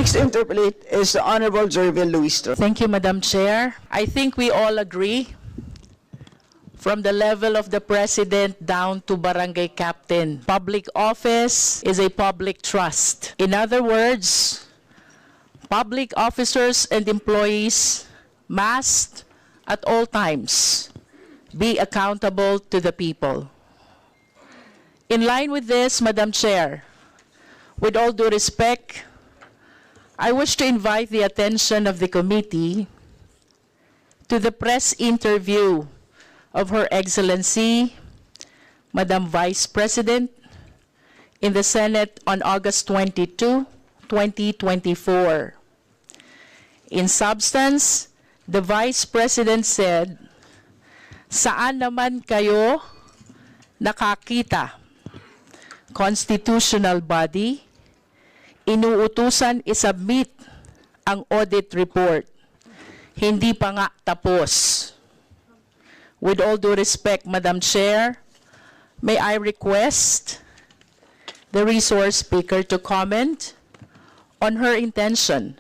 next to interpolate is the Honorable Gerville Luistro. Thank you, Madam Chair. I think we all agree, from the level of the President down to barangay captain, public office is a public trust. In other words, public officers and employees must, at all times, be accountable to the people. In line with this, Madam Chair, with all due respect, I wish to invite the attention of the committee to the press interview of Her Excellency, Madam Vice President, in the Senate on August 22, 2024. In substance, the Vice President said, "Saan naman kayo nakakita? Constitutional body, inuutusan isubmit ang audit report. Hindi pa nga tapos." With all due respect, Madam Chair, may I request the resource speaker to comment on her intention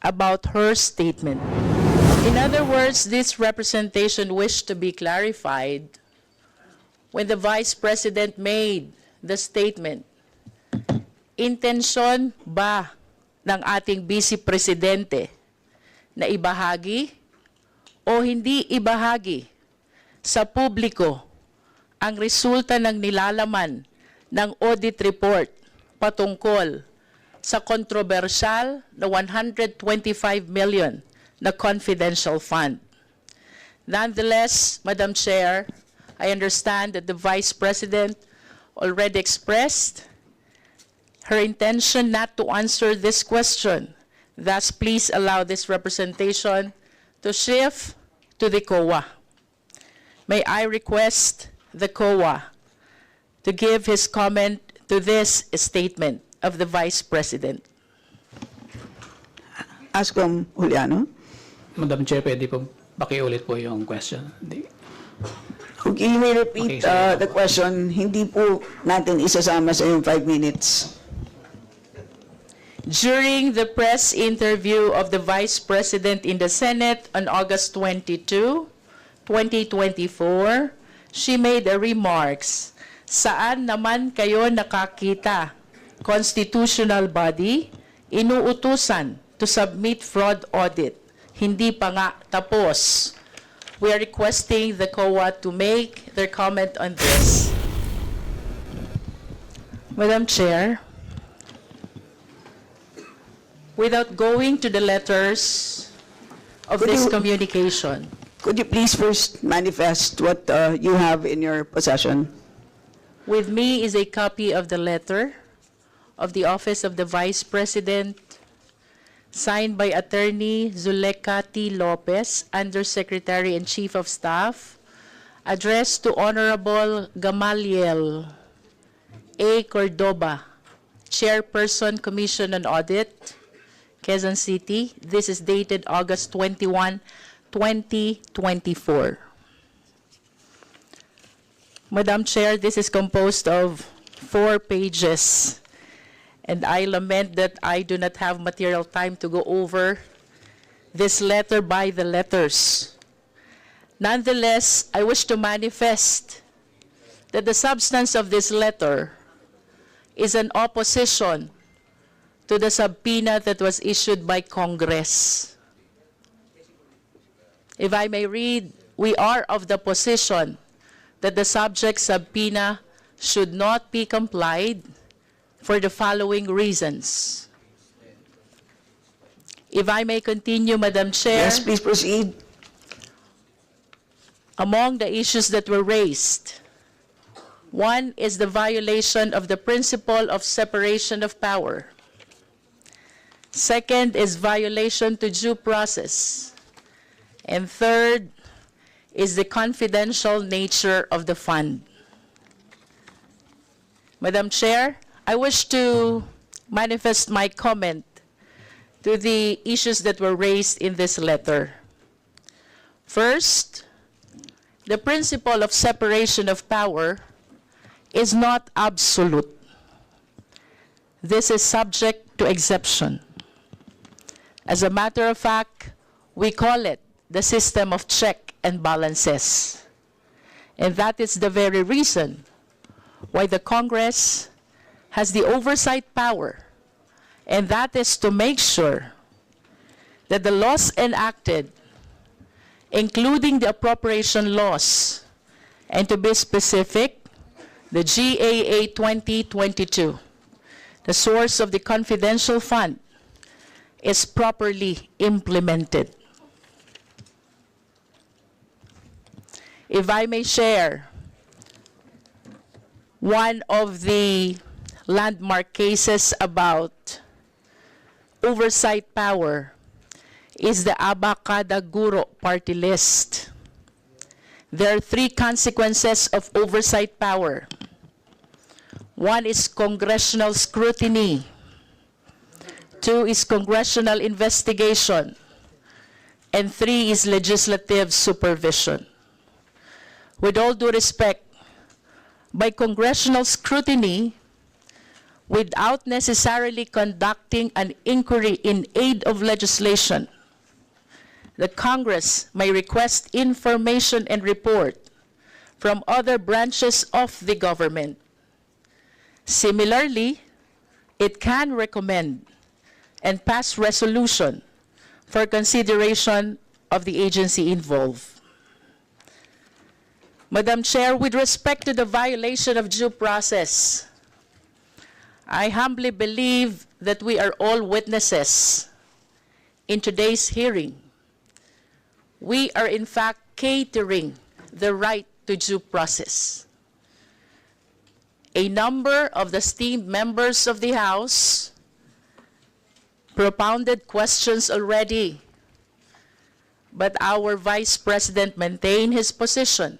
about her statement. In other words, this representation wished to be clarified when the Vice President made the statement. Intensyon ba ng ating Vice Presidente na ibahagi o hindi ibahagi sa publiko ang resulta ng nilalaman ng audit report patungkol sa kontrobersyal na 125 million na confidential fund? Nonetheless, Madam Chair, I understand that the Vice President already expressed her intention not to answer this question. Thus, please allow this representation to shift to the COA. May I request the COA to give his comment to this statement of the Vice President. Ascom Juliano. Madam Chair, pwede po pakiulit po yung question. Okay, you may repeat the question. Hindi po natin isasama sa yung 5 minutes. During the press interview of the Vice President in the Senate on August 22, 2024, she made a remarks, "Saan naman kayo nakakita? Constitutional body, inuutusan to submit fraud audit. Hindi pa nga tapos." We are requesting the COA to make their comment on this. Madam Chair, without going to the letters of this communication, Could you please first manifest what you have in your possession? with me is a copy of the letter of the Office of the Vice President, signed by Attorney Zuleka T. Lopez, Undersecretary and Chief of Staff, addressed to Honorable Gamaliel A. Cordoba, Chairperson, Commission on Audit, Quezon City. This is dated August 21, 2024. Madam Chair, this is composed of 4 pages. And I lament that I do not have material time to go over this letter by the letters. Nonetheless, I wish to manifest that the substance of this letter is an opposition to the subpoena that was issued by Congress. If I may read, we are of the position that the subject subpoena should not be complied for the following reasons. If I may continue, Madam Chair. Yes, please proceed. Among the issues that were raised, one is the violation of the principle of separation of power. Second is violation to due process. And third is the confidential nature of the fund. Madam Chair, I wish to manifest my comment to the issues that were raised in this letter. First, the principle of separation of power is not absolute. This is subject to exception. As a matter of fact, we call it the system of check and balances. And that is the very reason why the Congress has the oversight power, and that is to make sure that the laws enacted, including the appropriation laws, and to be specific, the GAA 2022, the source of the confidential fund, is properly implemented. If I may share, one of the landmark cases about oversight power is the Abacada Guro party list. There are three consequences of oversight power. One is congressional scrutiny. Two is congressional investigation. And three is legislative supervision. With all due respect, by congressional scrutiny, without necessarily conducting an inquiry in aid of legislation, the Congress may request information and report from other branches of the government. Similarly, it can recommend and pass resolution for consideration of the agency involved. Madam Chair, with respect to the violation of due process, I humbly believe that we are all witnesses in today's hearing. We are in fact catering the right to due process. A number of the esteemed members of the House propounded questions already, but our Vice President maintained his position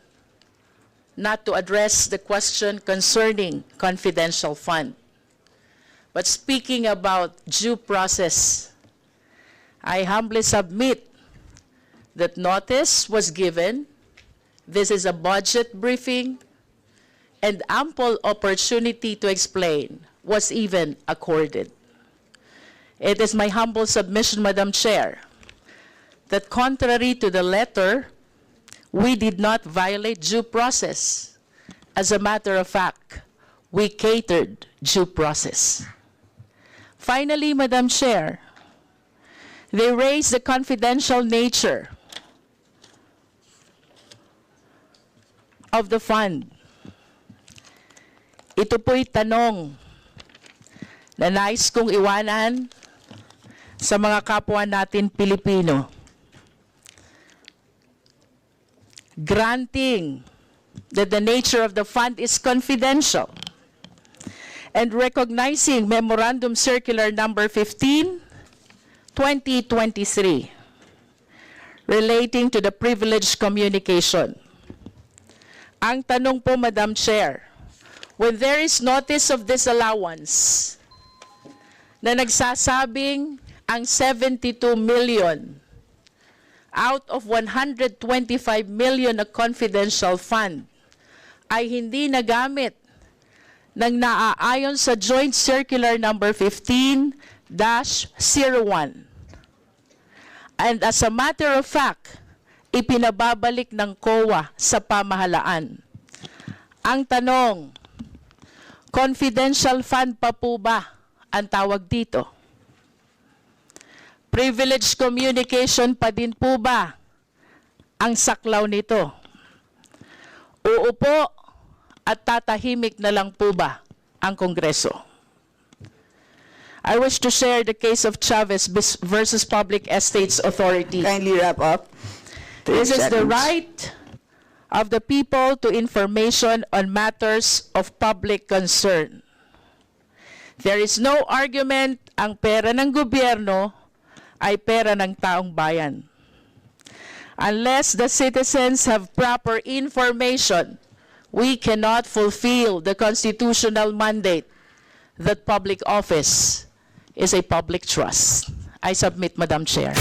not to address the question concerning confidential fund. But speaking about due process, I humbly submit that notice was given. This is a budget briefing, and ample opportunity to explain was even accorded. It is my humble submission, Madam Chair, that contrary to the letter, we did not violate due process. As a matter of fact, we catered due process. Finally, Madam Chair, they raised the confidential nature of the fund. Ito po'y tanong na nais kong iwanan sa mga kapwa natin Pilipino. Granting that the nature of the fund is confidential and recognizing Memorandum Circular Number 15, 2023, relating to the privileged communication. Ang tanong po, Madam Chair, when there is notice of disallowance na nagsasabing ang 72 million out of 125 million na confidential fund ay hindi nagamit ng naaayon sa Joint Circular Number 15-01. And as a matter of fact, ipinababalik ng COA sa pamahalaan. Ang tanong, confidential fund pa po ba ang tawag dito? Privileged communication pa din po ba ang saklaw nito? Oo po, at tatahimik na lang po ba ang Kongreso? I wish to share the case of Chavez versus Public Estates Authority. Kindly wrap up. This is the 30 seconds. right of the people to information on matters of public concern. There is no argument ang pera ng gobyerno ay pera ng taong bayan. Unless the citizens have proper information, we cannot fulfill the constitutional mandate that public office is a public trust. I submit, Madam Chair.